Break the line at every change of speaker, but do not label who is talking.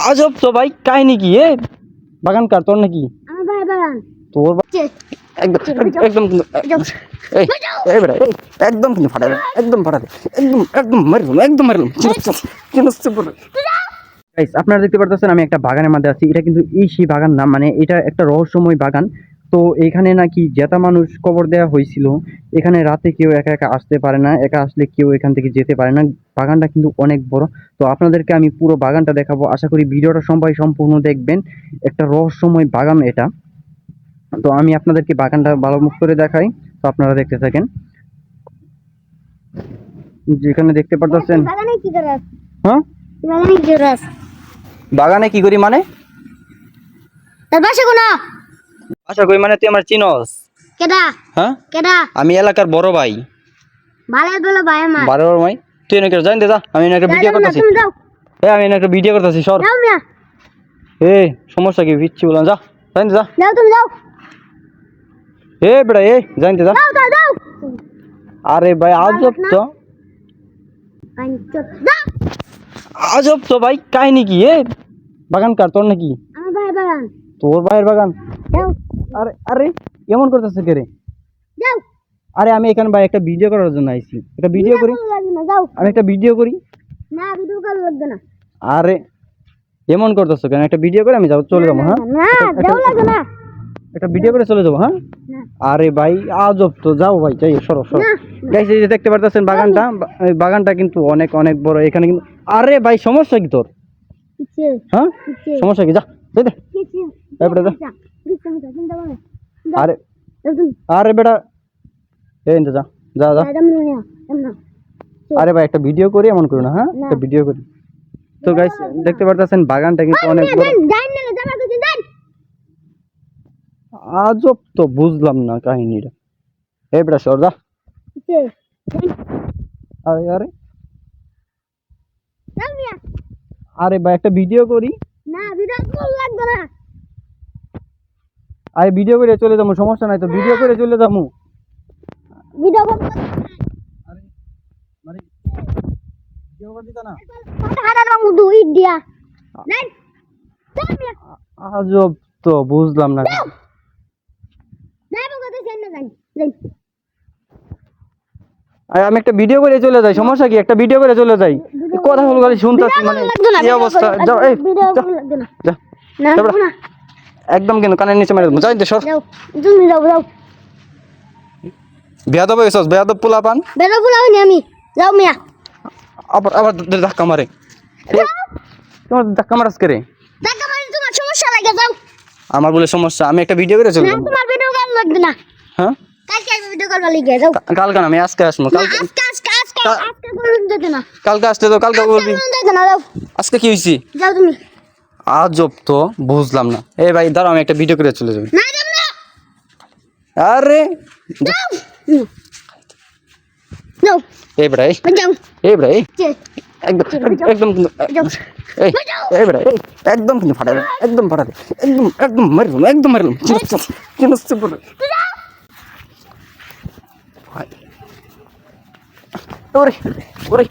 আজব তো ভাই, কাহিনী কি? বাগান কার তোর নাকি?
আমার ভাই বাগান
তোর একদম একদম এই এই বেটা এই একদম কিন্তু ফাটাবে, একদম ফাটাবে, একদম একদম মারলাম, একদম মারলাম। গাইস, আপনারা দেখতে পারতেছেন আমি একটা বাগানের মধ্যে আছি। এটা কিন্তু এই সেই বাগান না, মানে এটা একটা রহস্যময় বাগান। তো এখানে নাকি জেতা মানুষ কবর দেওয়া হয়েছিল। এখানে রাতে কেউ একা একা আসতে পারে না, একা আসলে কেউ এখান থেকে যেতে পারে না। বাগানটা কিন্তু অনেক বড়। তো আপনাদেরকে আমি পুরো বাগানটা দেখাবো, আশা করি ভিডিওটা সবাই সম্পূর্ণ দেখবেন। একটা রহস্যময় বাগান এটা। তো আমি আপনাদেরকে বাগানটা ভালো মুখ করে দেখাই, তো আপনারা দেখতে থাকেন। যেখানে দেখতে পারতেছেন।
বাগানে কি করাস?
হ্যাঁ,
বাগানে কি করাস?
বাগানে কি করি মানে?
তোর বাসা কোনা?
আশা করি মানে তুই আমার চিনস?
কেডা?
হ্যাঁ,
কেডা?
আমি এলাকার বড় ভাই।
ভালো বলো ভাই আমার।
বড় ভাই তুই নাকি জান দে, যা আমি একটা ভিডিও করতেছি।
তুমি যাও
আমি একটা ভিডিও করতেছি, সর।
যাও মিয়া,
সমস্যা কি? পিচ্ছি বললাম, যা জান দে, যা।
যাও তুমি যাও
বেটা জান দে, যা।
যাও যাও যাও।
আরে ভাই আজব তো, আজব তো ভাই, কাহিনী কি? বাগান কার তোর নাকি?
আমার ভাই বাগান।
তোর ভাইয়ের বাগান?
যাও
আরে আরে এমন করতেছে কে রে?
যাও।
আরে আমি এখানে ভাই একটা ভিডিও করার জন্য আইছি, একটা ভিডিও করি।
লাগবে না, যাও।
আমি একটা ভিডিও করি।
না ভিডিও কল লাগবে না।
আরে এমন করতেছো কেন? একটা ভিডিও করে আমি যাবো, চলে যাবো। হ্যাঁ,
না যাও লাগবে না।
একটা ভিডিও করে চলে যাবো। হ্যাঁ,
না
আরে ভাই আজব তো, যাও ভাই, যাই, সরো সরো।
না।
গাইস, এই যে দেখতে পারতেছেন বাগানটা, এই বাগানটা কিন্তু অনেক অনেক বড়। এখানে কিন্তু, আরে ভাই সমস্যা কি তোর?
কিছে
হ্যাঁ,
কিছে
সমস্যা কি? যা দে দে।
কিছে
এবারে যা।
কিছে চিন্তা করে
আরে
তুমি
আরে বেটা এই যা যা যা।
দাদা মিয়া এমন
আরে ভাই একটা ভিডিও করি, এমন করো না। হ্যাঁ,
না।
একটা ভিডিও করি। তো গাইস দেখতে পারতেছেন বাগানটা কিন্তু অনেক বড়।
যাই না যাবা কিছু যাই।
আজব তো, বুঝলাম না কাহিনীটা। এই বেটা সর, যা।
কিছে
আরে আরে
যাও মিয়া।
আরে ভাই একটা ভিডিও করি।
না ভিডিও কল লাগবে না।
আরে ভিডিও করে চলে যাবো, সমস্যা নাই তো, ভিডিও করে চলে যাবো।
ভিডিও কল
আরে মানে ভিডিও করে দিতা না?
হাড়া রং দুই দিয়া যাই। যাও মিয়া,
আজব তো, বুঝলাম না।
যাই বগতে যাই না যাই যাই।
আরে আমি একটা ভিডিও করে চলে যাই, সমস্যা কি? একটা ভিডিও করে চলে যাই। কথা হলো খালি শুনতাছি, মানে কি অবস্থা। যাও, এই
ভিডিও
যা,
কল লাগবে না।
যা।
না
যাও,
না
একদম কেন কানের নিচে মেরে দেবো, যাই দে, সর।
যাও তুমি যাও যাও।
বেয়াদব হয়েছস, বেয়াদব পোলা পান।
বেরো বুলাও নি আমি। যাও মিয়া।
আবার আবার ধাক্কা মারে। তোমার ধাক্কা মারাস কে রে?
টাকা মানে তোমার সমস্যা লাগে, যাও।
আমার বলে সমস্যা? আমি একটা ভিডিও করে চলে
না
যাবো।
তোমার ভিডিও কল লাগবে না।
হ্যাঁ,
কালকে আমি ভিডিও কল লাগে, যাও।
কালকে না, আমি আজকে আসবো।
না,
কালকে
আজকে বলুন যেতে না।
কালকে আসলে তো কালকে বলবি।
বলুন যেতে না, যাও।
আজকে কি হয়েছি?
যাও তুমি।
আজব তো, বুঝলাম না। এই ভাই দাঁড়াও, আমি একটা ভিডিও করে চলে যাবো।
না যাও না।
আরে
যাও। যাও।
এই বেটা
যাও।
এই বেটা
যে
একদম একদম কিন্তু এই এই বেটা একদম কিন্তু ফাটাবে, একদম ফাটাবে, একদম একদম মারলাম, একদম মারলাম। ওরে ওরে